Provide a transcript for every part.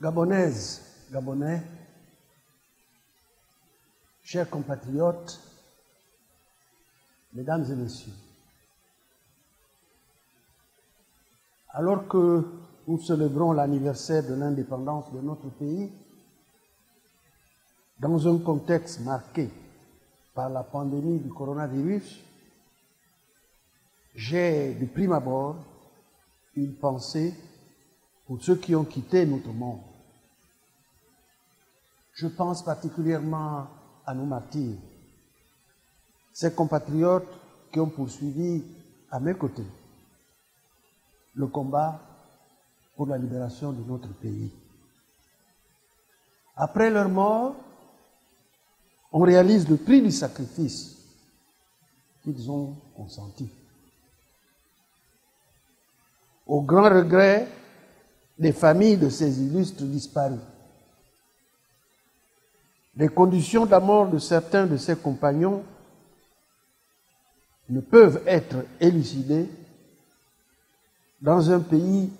Gabonaises, Gabonais, chers compatriotes, mesdames et messieurs, alors que nous célébrons l'anniversaire de l'indépendance de notre pays, dans un contexte marqué par la pandémie du coronavirus, j'ai de prime abord une pensée pour ceux qui ont quitté notre monde. Je pense particulièrement à nos martyrs, ces compatriotes qui ont poursuivi à mes côtés le combat pour la libération de notre pays. Après leur mort, on réalise le prix du sacrifice qu'ils ont consenti. Au grand regret des familles de ces illustres disparus, les conditions de la mort de certains de ses compagnons ne peuvent être élucidées dans un pays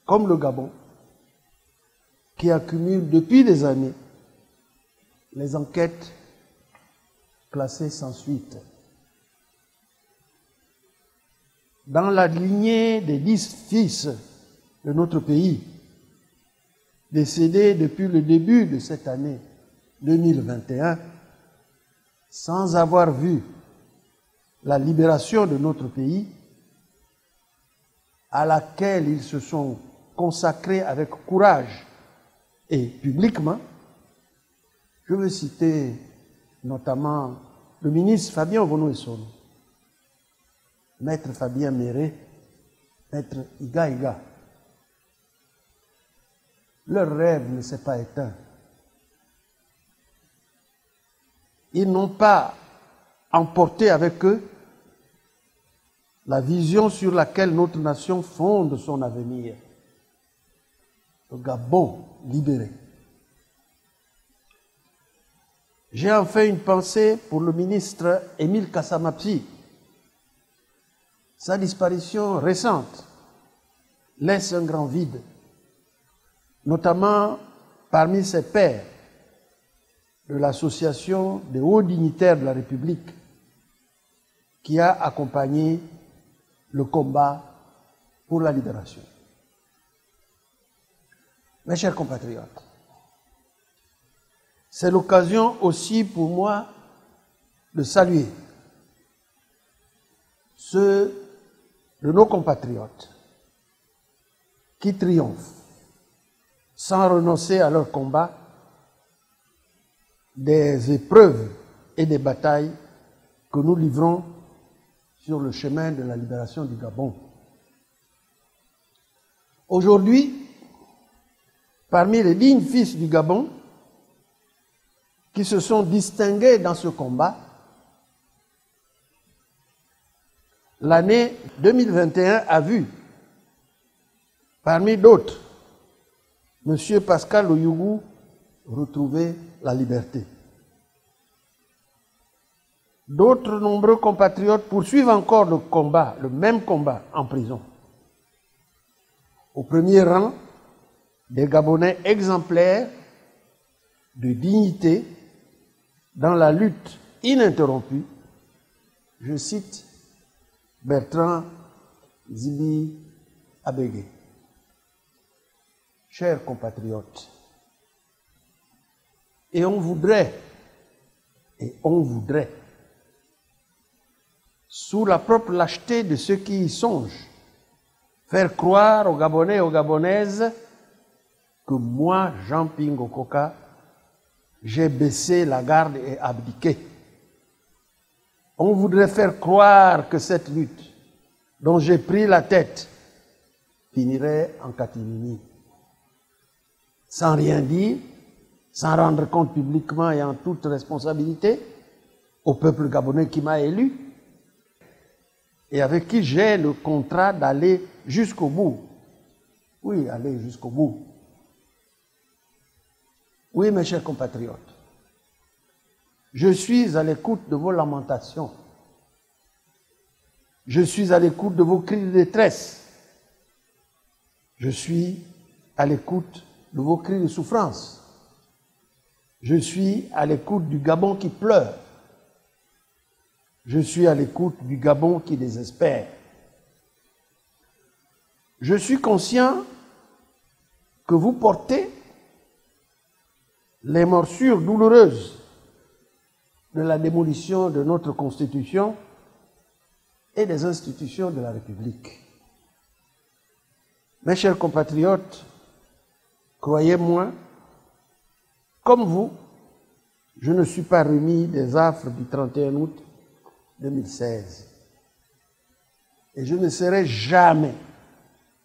comme le Gabon, qui accumule depuis des années les enquêtes classées sans suite. Dans la lignée des 10 fils de notre pays, décédés depuis le début de cette année 2021, sans avoir vu la libération de notre pays, à laquelle ils se sont consacrés avec courage et publiquement, je veux citer notamment le ministre Fabien Ogono-Essono, Maître Fabien Méré, Maître Iga Iga. Leur rêve ne s'est pas éteint. Ils n'ont pas emporté avec eux la vision sur laquelle notre nation fonde son avenir. Le Gabon libéré. J'ai enfin une pensée pour le ministre Émile Kassamapsi. Sa disparition récente laisse un grand vide, notamment parmi ses pairs de l'association des hauts dignitaires de la République qui a accompagné le combat pour la libération. Mes chers compatriotes, c'est l'occasion aussi pour moi de saluer ceux de nos compatriotes qui triomphent sans renoncer à leur combat des épreuves et des batailles que nous livrons sur le chemin de la libération du Gabon. Aujourd'hui, parmi les dignes fils du Gabon qui se sont distingués dans ce combat, l'année 2021 a vu, parmi d'autres, M. Pascal Oyougou retrouver la liberté. D'autres nombreux compatriotes poursuivent encore le combat, le même combat, en prison. Au premier rang, des Gabonais exemplaires de dignité dans la lutte ininterrompue. Je cite Bertrand Zibi Abégué. Chers compatriotes, on voudrait, sous la propre lâcheté de ceux qui y songent, faire croire aux Gabonais et aux Gabonaises que moi, Jean Pingo Koka, j'ai baissé la garde et abdiqué. On voudrait faire croire que cette lutte dont j'ai pris la tête finirait en catimini. Sans rien dire, sans rendre compte publiquement et en toute responsabilité au peuple gabonais qui m'a élu et avec qui j'ai le contrat d'aller jusqu'au bout. Oui, aller jusqu'au bout. Oui, mes chers compatriotes, je suis à l'écoute de vos lamentations. Je suis à l'écoute de vos cris de détresse. Je suis à l'écoute de vos cris de souffrance. Je suis à l'écoute du Gabon qui pleure. Je suis à l'écoute du Gabon qui désespère. Je suis conscient que vous portez les morsures douloureuses de la démolition de notre Constitution et des institutions de la République. Mes chers compatriotes, croyez-moi, comme vous, je ne suis pas remis des affres du 31 août 2016. Et je ne serai jamais,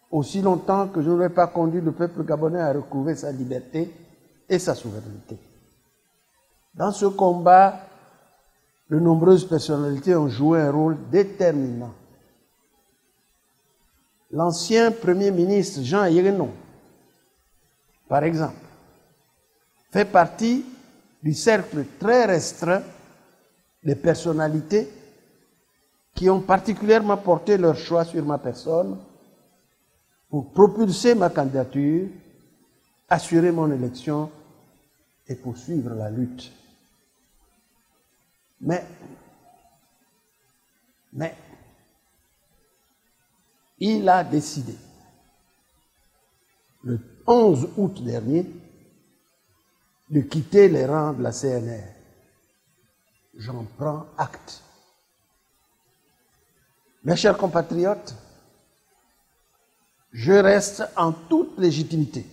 aussi longtemps que je n'aurai pas conduit le peuple gabonais à recouvrer sa liberté et sa souveraineté. Dans ce combat, de nombreuses personnalités ont joué un rôle déterminant. L'ancien Premier ministre Jean Yérenon, par exemple, fait partie du cercle très restreint des personnalités qui ont particulièrement porté leur choix sur ma personne pour propulser ma candidature, assurer mon élection et poursuivre la lutte. Mais, il a décidé, le 11 août dernier, de quitter les rangs de la CNR. J'en prends acte. Mes chers compatriotes, je reste en toute légitimité.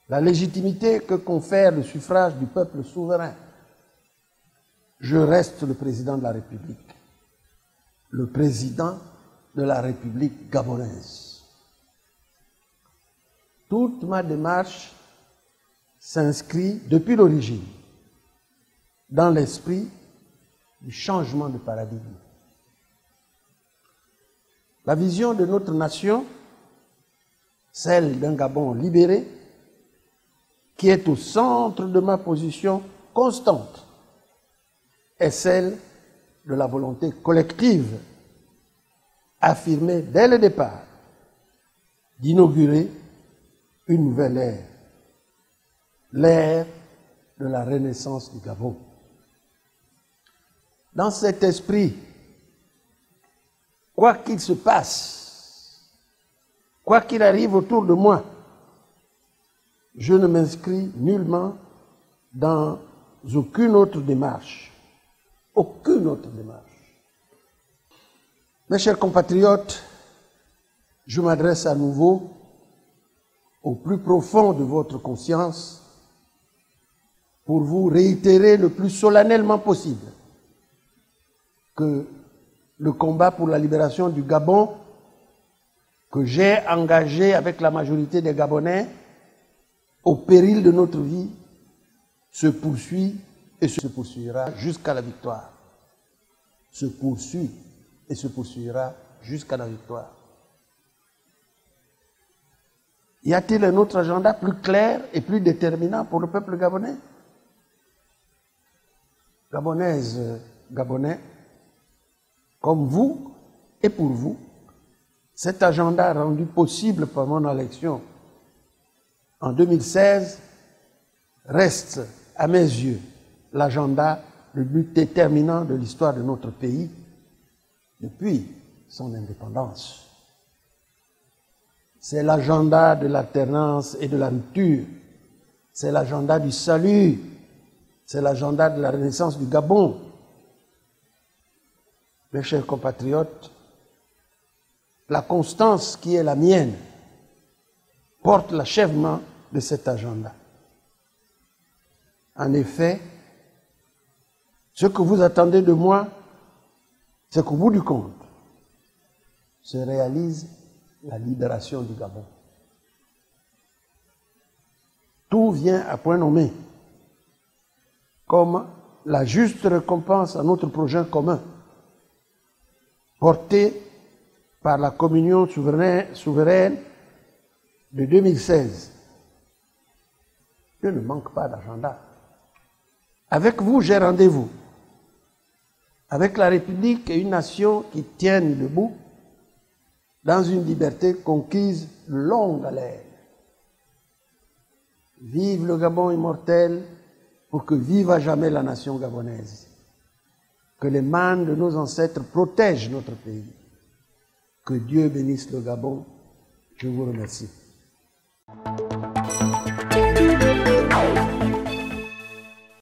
La légitimité que confère le suffrage du peuple souverain. Je reste le président de la République, le président de la République gabonaise. Toute ma démarche s'inscrit depuis l'origine dans l'esprit du changement de paradigme. La vision de notre nation, celle d'un Gabon libéré, qui est au centre de ma position constante, est celle de la volonté collective, affirmée dès le départ, d'inaugurer une nouvelle ère, l'ère de la renaissance du Gabon. Dans cet esprit, quoi qu'il se passe, quoi qu'il arrive autour de moi, je ne m'inscris nullement dans aucune autre démarche. Aucune autre démarche. Mes chers compatriotes, je m'adresse à nouveau au plus profond de votre conscience pour vous réitérer le plus solennellement possible que le combat pour la libération du Gabon que j'ai engagé avec la majorité des Gabonais au péril de notre vie se poursuit et se poursuivra jusqu'à la victoire. Se poursuit et se poursuivra jusqu'à la victoire. Y a-t-il un autre agenda plus clair et plus déterminant pour le peuple gabonais? Gabonaises, Gabonais, comme vous et pour vous, cet agenda rendu possible par mon élection en 2016 reste, à mes yeux, l'agenda, le but déterminant de l'histoire de notre pays depuis son indépendance. C'est l'agenda de l'alternance et de la rupture. C'est l'agenda du salut. C'est l'agenda de la renaissance du Gabon. Mes chers compatriotes, la constance qui est la mienne porte l'achèvement de cet agenda. En effet, ce que vous attendez de moi, c'est qu'au bout du compte, se réalise la libération du Gabon. Tout vient à point nommé, comme la juste récompense à notre projet commun, porté par la communion souveraine de 2016. Je ne manque pas d'agenda. Avec vous, j'ai rendez-vous. avec la République et une nation qui tienne debout dans une liberté conquise longue haleine. Vive le Gabon immortel, pour que vive à jamais la nation gabonaise. Que les mains de nos ancêtres protègent notre pays. Que Dieu bénisse le Gabon. Je vous remercie.